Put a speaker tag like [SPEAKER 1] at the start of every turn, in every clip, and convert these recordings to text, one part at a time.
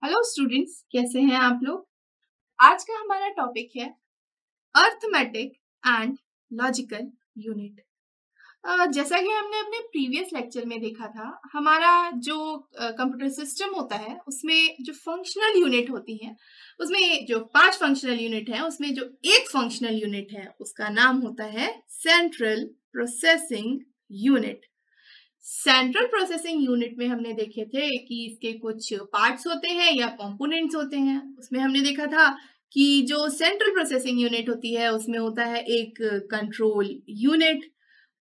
[SPEAKER 1] Hello students, कैसे हैं आप लोग। आज का हमारा टॉपिक है अर्थमेटिक एंड लॉजिकल यूनिट। जैसा कि हमने अपने प्रीवियस लेक्चर में देखा था, हमारा जो कंप्यूटर सिस्टम होता है उसमें जो फंक्शनल यूनिट होती हैं, उसमें जो 5 फंक्शनल यूनिट हैं उसमें जो एक फंक्शनल यूनिट है उसका नाम होता है central processing unit. Central processing unit में हमने देखे थे कि इसके कुछ पार्ट्स होते हैं या कंपोनेंट्स होते हैं। उसमें हमने देखा था कि जो सेंट्रल प्रोसेसिंग यूनिट होती है उसमें होता है एक कंट्रोल यूनिट,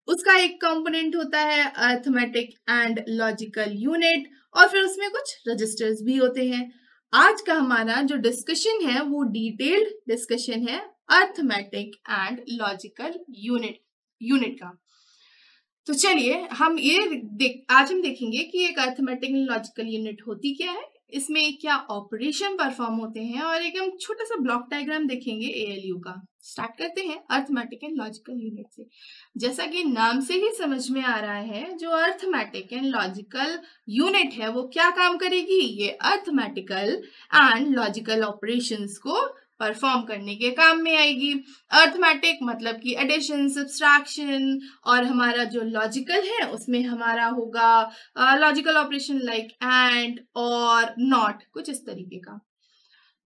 [SPEAKER 1] उसका एक कंपोनेंट होता है अरिथमेटिक एंड लॉजिकल यूनिट, और फिर उसमें कुछ रजिस्टर्स भी होते हैं। आज का हमारा जो डिस्कशन है वो डिटेल्ड डिस्कशन है अरिथमेटिक एंड लॉजिकल यूनिट का। तो चलिए हम आज हम देखेंगे कि एक अरिथमेटिक एंड लॉजिकल यूनिट होती क्या है, इसमें क्या ऑपरेशन परफॉर्म होते हैं, और एक हम छोटा सा ब्लॉक डायग्राम देखेंगे एएलयू का। स्टार्ट करते हैं अरिथमेटिक एंड लॉजिकल यूनिट से। जैसा कि नाम से ही समझ में आ रहा है, जो अरिथमेटिक एंड लॉजिकल यूनिट है वो क्या काम करेगी, ये अरिथमेटिकल एंड लॉजिकल ऑपरेशंस को परफॉर्म करने के काम में आएगी। अरिथमेटिक मतलब कि एडिशन, सब्सट्रैक्शन, और हमारा जो लॉजिकल है उसमें हमारा होगा लॉजिकल ऑपरेशन लाइक एंड और नॉट, कुछ इस तरीके का।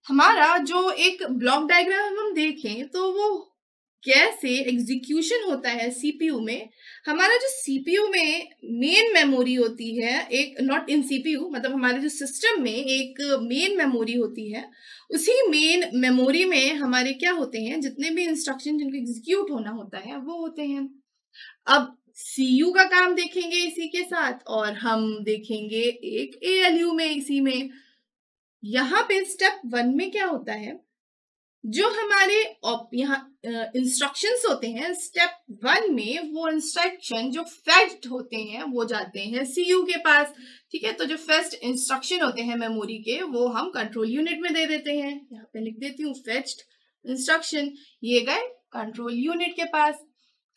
[SPEAKER 1] हमारा जो एक ब्लॉक डायग्राम हम देखें तो वो कैसे एग्जीक्यूशन होता है सीपीयू में। हमारा जो सीपीयू में मेन मेमोरी होती है, एक नॉट इन सीपीयू मतलब हमारे जो सिस्टम में एक मेन मेमोरी होती है, उसी मेन मेमोरी में हमारे क्या होते हैं, जितने भी इंस्ट्रक्शन जिनको एग्जीक्यूट होना होता है वो होते हैं। अब सीयू का काम देखेंगे इसी के साथ, और हम देखेंगे एक एएलयू में इसी में। यहाँ पे स्टेप 1 में क्या होता है, जो हमारे यहाँ इंस्ट्रक्शंस होते हैं स्टेप 1 में, वो इंस्ट्रक्शन जो फेच्ड होते हैं वो जाते हैं सीयू के पास। ठीक है, तो जो फेच्ड इंस्ट्रक्शन होते हैं मेमोरी के वो हम कंट्रोल यूनिट में दे देते हैं। यहाँ पे लिख देती हूँ फेच्ड इंस्ट्रक्शन, ये गए कंट्रोल यूनिट के पास।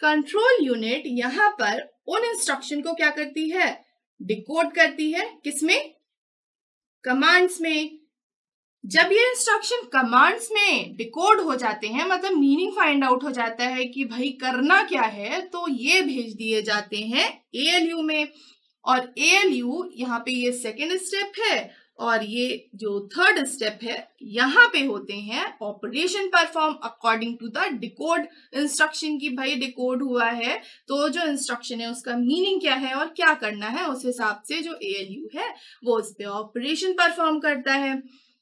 [SPEAKER 1] कंट्रोल यूनिट यहाँ पर उन इंस्ट्रक्शन को क्या करती है, डिकोड करती है, किसमें, कमांड्स में। जब ये इंस्ट्रक्शन कमांड्स में डिकोड हो जाते हैं, मतलब मीनिंग फाइंड आउट हो जाता है कि भाई करना क्या है, तो ये भेज दिए जाते हैं एएलयू में। और एएलयू यहाँ पे ये सेकेंड स्टेप है, और ये जो थर्ड स्टेप है यहाँ पे होते हैं operation perform according to the decode instruction की। भाई डिकोड हुआ है तो जो इंस्ट्रक्शन है उसका मीनिंग क्या है और क्या करना है, उस हिसाब से जो एएलयू है वो उस पर ऑपरेशन परफॉर्म करता है।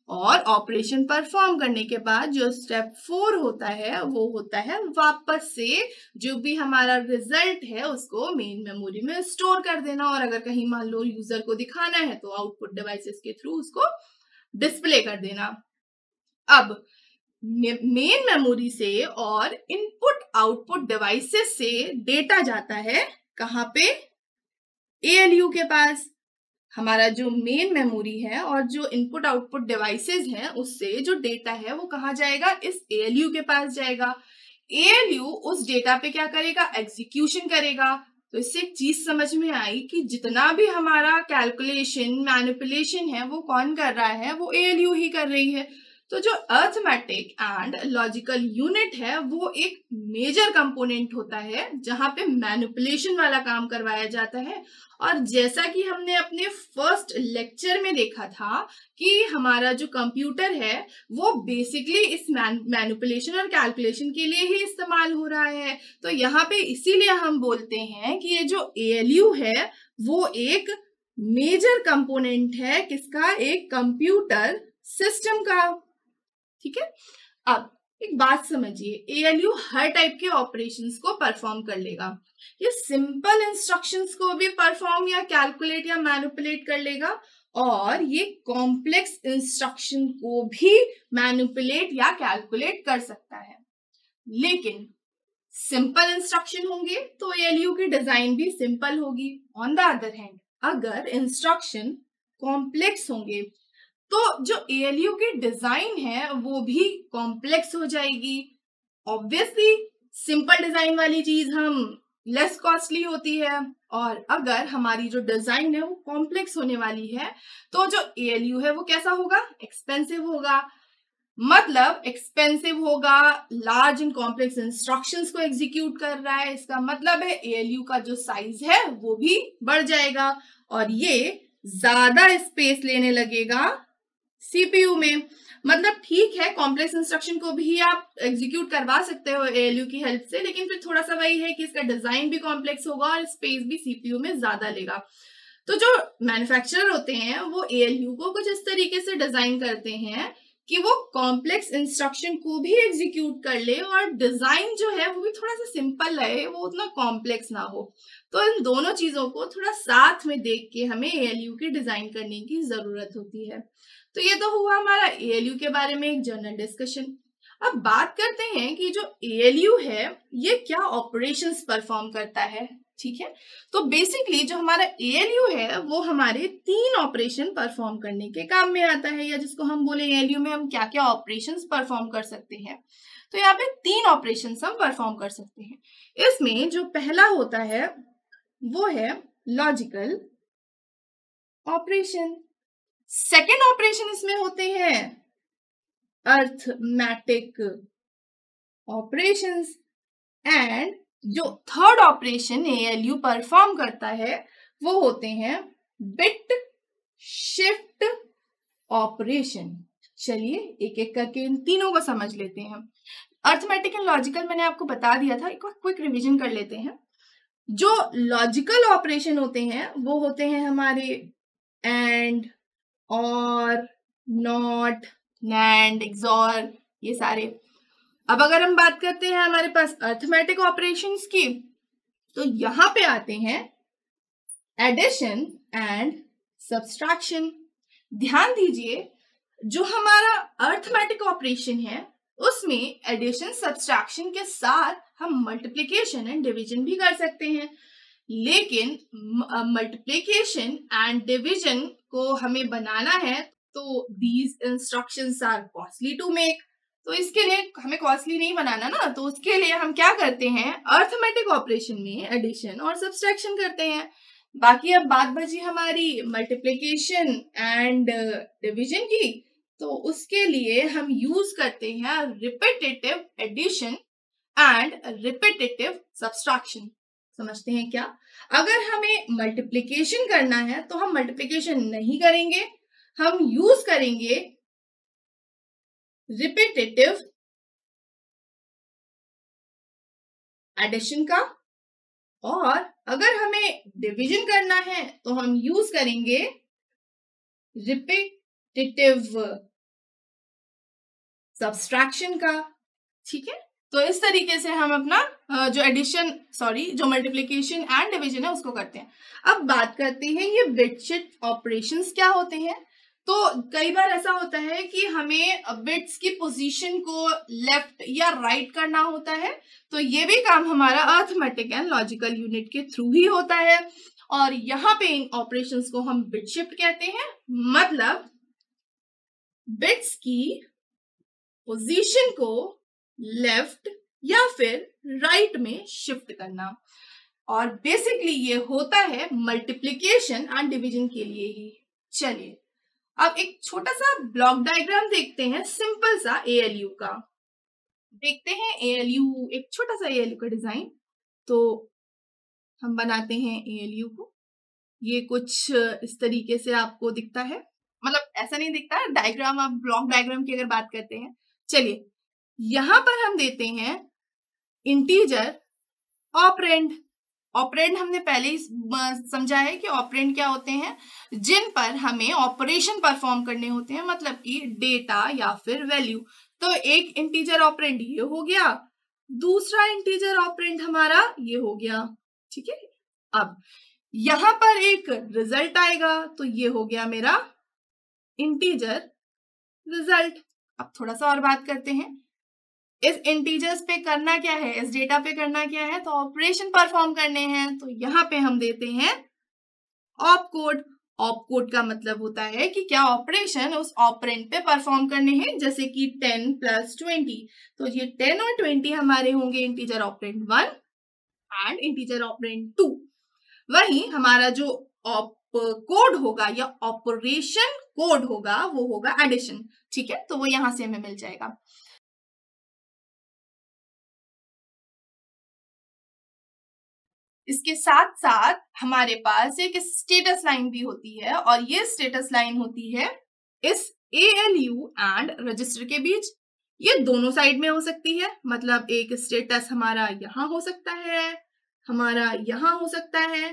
[SPEAKER 1] और ऑपरेशन परफॉर्म करने के बाद जो स्टेप 4 होता है वो होता है वापस से जो भी हमारा रिजल्ट है उसको मेन मेमोरी में स्टोर कर देना, और अगर कहीं मान लो यूजर को दिखाना है तो आउटपुट डिवाइसेस के थ्रू उसको डिस्प्ले कर देना। अब मेन मेमोरी से और इनपुट आउटपुट डिवाइसेस से डेटा जाता है कहाँ पे, एएलयू के पास। हमारा जो मेन मेमोरी है और जो इनपुट आउटपुट डिवाइसेस हैं उससे जो डेटा है वो कहाँ जाएगा, इस एएलयू के पास जाएगा। एएलयू उस डेटा पे क्या करेगा, एग्जीक्यूशन करेगा। तो इससे एक चीज समझ में आई कि जितना भी हमारा कैलकुलेशन मैनिपुलेशन है वो कौन कर रहा है, वो एएलयू ही कर रही है। तो जो अरिथमेटिक एंड लॉजिकल यूनिट है वो एक मेजर कंपोनेंट होता है जहां पे मैनिपुलेशन वाला काम करवाया जाता है। और जैसा कि हमने अपने फर्स्ट लेक्चर में देखा था कि हमारा जो कंप्यूटर है वो बेसिकली इस मैनिपुलेशन और कैलकुलेशन के लिए ही इस्तेमाल हो रहा है। तो यहाँ पे इसीलिए हम बोलते हैं कि ये जो एएलयू है वो एक मेजर कंपोनेंट है किसका, एक कंप्यूटर सिस्टम का। ठीक है, अब एक बात समझिए, एएलयू हर टाइप के ऑपरेशंस को परफॉर्म कर लेगा। ये सिंपल इंस्ट्रक्शंस को भी परफॉर्म या कैलकुलेट या मैनिपुलेट कर लेगा, और ये कॉम्प्लेक्स इंस्ट्रक्शन को भी मैनिपुलेट या कैलकुलेट कर सकता है। लेकिन सिंपल इंस्ट्रक्शन होंगे तो एएलयू की डिजाइन भी सिंपल होगी। ऑन द अदर हैंड अगर इंस्ट्रक्शन कॉम्प्लेक्स होंगे तो जो एएलयू की डिजाइन है वो भी कॉम्प्लेक्स हो जाएगी। ऑब्वियसली सिंपल डिजाइन वाली चीज हम लेस कॉस्टली होती है, और अगर हमारी जो डिजाइन है वो कॉम्प्लेक्स होने वाली है तो जो ALU है वो कैसा होगा, एक्सपेंसिव होगा। मतलब एक्सपेंसिव होगा, लार्ज एंड कॉम्प्लेक्स इंस्ट्रक्शंस को एग्जीक्यूट कर रहा है, इसका मतलब है ALU का जो साइज है वो भी बढ़ जाएगा और ये ज्यादा स्पेस लेने लगेगा CPU में। मतलब ठीक है, कॉम्प्लेक्स इंस्ट्रक्शन को भी आप एग्जीक्यूट करवा सकते हो ALU की हेल्प से, लेकिन फिर थोड़ा सा वही है कि इसका डिजाइन भी कॉम्प्लेक्स होगा और स्पेस भी CPU में ज्यादा लेगा। तो जो मैन्युफैक्चरर होते हैं वो ALU को कुछ इस तरीके से डिजाइन करते हैं कि वो कॉम्प्लेक्स इंस्ट्रक्शन को भी एग्जीक्यूट कर ले और डिजाइन जो है वो भी थोड़ा सा सिंपल रहे, वो उतना कॉम्प्लेक्स ना हो। तो इन दोनों चीजों को थोड़ा साथ में देख के हमें ALU की डिजाइन करने की जरूरत होती है। तो ये तो हुआ हमारा ALU के बारे में एक जनरल डिस्कशन। अब बात करते हैं कि जो ALU है ये क्या ऑपरेशंस परफॉर्म करता है। ठीक है, तो बेसिकली जो हमारा ALU है वो हमारे 3 ऑपरेशन परफॉर्म करने के काम में आता है, या जिसको हम बोले ALU में हम क्या क्या ऑपरेशंस परफॉर्म कर सकते हैं। तो यहाँ पे 3 ऑपरेशंस हम परफॉर्म कर सकते हैं। इसमें जो पहला होता है वो है लॉजिकल ऑपरेशन। सेकेंड ऑपरेशन इसमें होते हैं अर्थमेटिक ऑपरेशंस, एंड जो थर्ड ऑपरेशन ALU परफॉर्म करता है वो होते हैं बिट शिफ्ट ऑपरेशन। चलिए एक एक करके इन तीनों को समझ लेते हैं। अर्थमेटिक एंड लॉजिकल मैंने आपको बता दिया था, एक बार क्विक रिवीजन कर लेते हैं। जो लॉजिकल ऑपरेशन होते हैं वो होते हैं हमारे एंड, और, नॉट, नैंड, एक्सॉर, ये सारे। अब अगर हम बात करते हैं हमारे पास अर्थमेटिक ऑपरेशंस की, तो यहां पे आते हैं एडिशन एंड सब्सट्रैक्शन। ध्यान दीजिए, जो हमारा अर्थमेटिक ऑपरेशन है उसमें एडिशन सब्सट्रैक्शन के साथ हम मल्टीप्लिकेशन एंड डिवीजन भी कर सकते हैं, लेकिन मल्टीप्लिकेशन एंड डिवीजन को हमें बनाना है तो these instructions are costly to make. तो इसके लिए हमें कॉस्टली नहीं बनाना ना, तो उसके लिए हम क्या करते हैं, अर्थमेटिक ऑपरेशन में एडिशन और सब्सट्रैक्शन करते हैं। बाकी अब बात बची हमारी मल्टीप्लिकेशन एंड डिवीजन की, तो उसके लिए हम यूज करते हैं repetitive addition and repetitive subtraction. समझते हैं क्या? अगर हमें मल्टीप्लिकेशन करना है तो हम मल्टीप्लिकेशन नहीं करेंगे, हम यूज करेंगे रिपीटेटिव एडिशन का, और अगर हमें डिवीजन करना है तो हम यूज करेंगे रिपीटेटिव सब्सट्रैक्शन का। ठीक है, तो इस तरीके से हम अपना जो मल्टीप्लिकेशन एंड डिवीजन है उसको करते हैं। अब बात करते हैं ये बिट शिफ्ट ऑपरेशंस क्या होते हैं। तो कई बार ऐसा होता है कि हमें बिट्स की पोजीशन को लेफ्ट या राइट करना होता है, तो ये भी काम हमारा अर्थमेटिक एंड लॉजिकल यूनिट के थ्रू ही होता है, और यहाँ पे इन ऑपरेशंस को हम बिट शिफ्ट कहते हैं। मतलब बिट्स की पोजीशन को लेफ्ट या फिर राइट में शिफ्ट करना, और बेसिकली ये होता है मल्टीप्लिकेशन एंड डिवीजन के लिए ही। चलिए अब एक छोटा सा ब्लॉक डायग्राम देखते हैं, सिंपल सा ALU का। देखते हैं ALU, एक छोटा सा ALU का डिजाइन। तो हम बनाते हैं ALU को, ये कुछ इस तरीके से आपको दिखता है, मतलब ऐसा नहीं दिखता डायग्राम, आप ब्लॉक डायग्राम की अगर बात करते हैं। चलिए यहां पर हम देते हैं इंटीजर ऑपरेंड। ऑपरेंड हमने पहले ही समझा है कि ऑपरेंड क्या होते हैं, जिन पर हमें ऑपरेशन परफॉर्म करने होते हैं, मतलब कि डेटा या फिर वैल्यू। तो एक इंटीजर ऑपरेंड ये हो गया, दूसरा इंटीजर ऑपरेंड हमारा ये हो गया। ठीक है, अब यहां पर एक रिजल्ट आएगा, तो ये हो गया मेरा इंटीजर रिजल्ट। अब थोड़ा सा और बात करते हैं, इस इंटीजर्स पे करना क्या है, इस डेटा पे करना क्या है, तो ऑपरेशन परफॉर्म करने हैं। तो यहाँ पे हम देते हैं ऑपकोड। ऑपकोड का मतलब होता है कि क्या ऑपरेशन उस ऑपरेंड पे परफॉर्म करने हैं, जैसे कि 10 + 20। तो ये 10 और 20 हमारे होंगे integer operand 1, and integer operand 2। वहीं हमारा जो कोड होगा या ऑपरेशन कोड होगा वो होगा एडिशन। ठीक है, तो वो यहां से हमें मिल जाएगा। इसके साथ साथ हमारे पास एक स्टेटस लाइन भी होती है, और ये स्टेटस लाइन होती है इस ALU एंड रजिस्टर के बीच। ये दोनों साइड में हो सकती है, मतलब एक स्टेटस हमारा यहां हो सकता है, हमारा यहां हो सकता है,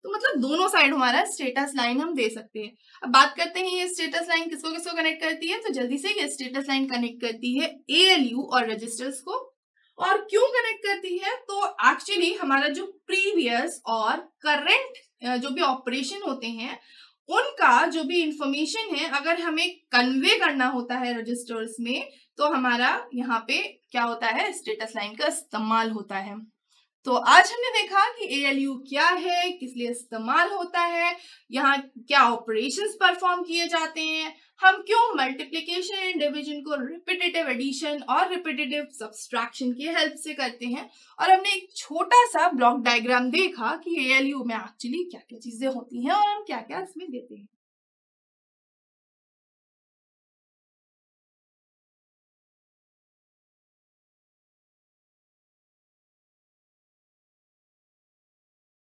[SPEAKER 1] तो मतलब दोनों साइड हमारा स्टेटस लाइन हम दे सकते हैं। अब बात करते हैं ये स्टेटस लाइन किसको किसको कनेक्ट करती है, तो जल्दी से ये स्टेटस लाइन कनेक्ट करती है ALU और रजिस्टर्स को। और क्यों कनेक्ट करती है, तो एक्चुअली हमारा जो प्रीवियस और करंट जो भी ऑपरेशन होते हैं उनका जो भी इंफॉर्मेशन है अगर हमें कन्वे करना होता है रजिस्टर्स में, तो हमारा यहाँ पे क्या होता है, स्टेटस लाइन का इस्तेमाल होता है। तो आज हमने देखा कि ALU क्या है, किस लिए इस्तेमाल होता है, यहाँ क्या ऑपरेशंस परफॉर्म किए जाते हैं, हम क्यों मल्टीप्लिकेशन एंड डिवीजन को रिपीटेटिव एडिशन और रिपीटेटिव सब्सट्रैक्शन की हेल्प से करते हैं, और हमने एक छोटा सा ब्लॉक डायग्राम देखा कि ALU में एक्चुअली क्या क्या चीजें होती हैं और हम क्या क्या इसमें देते हैं।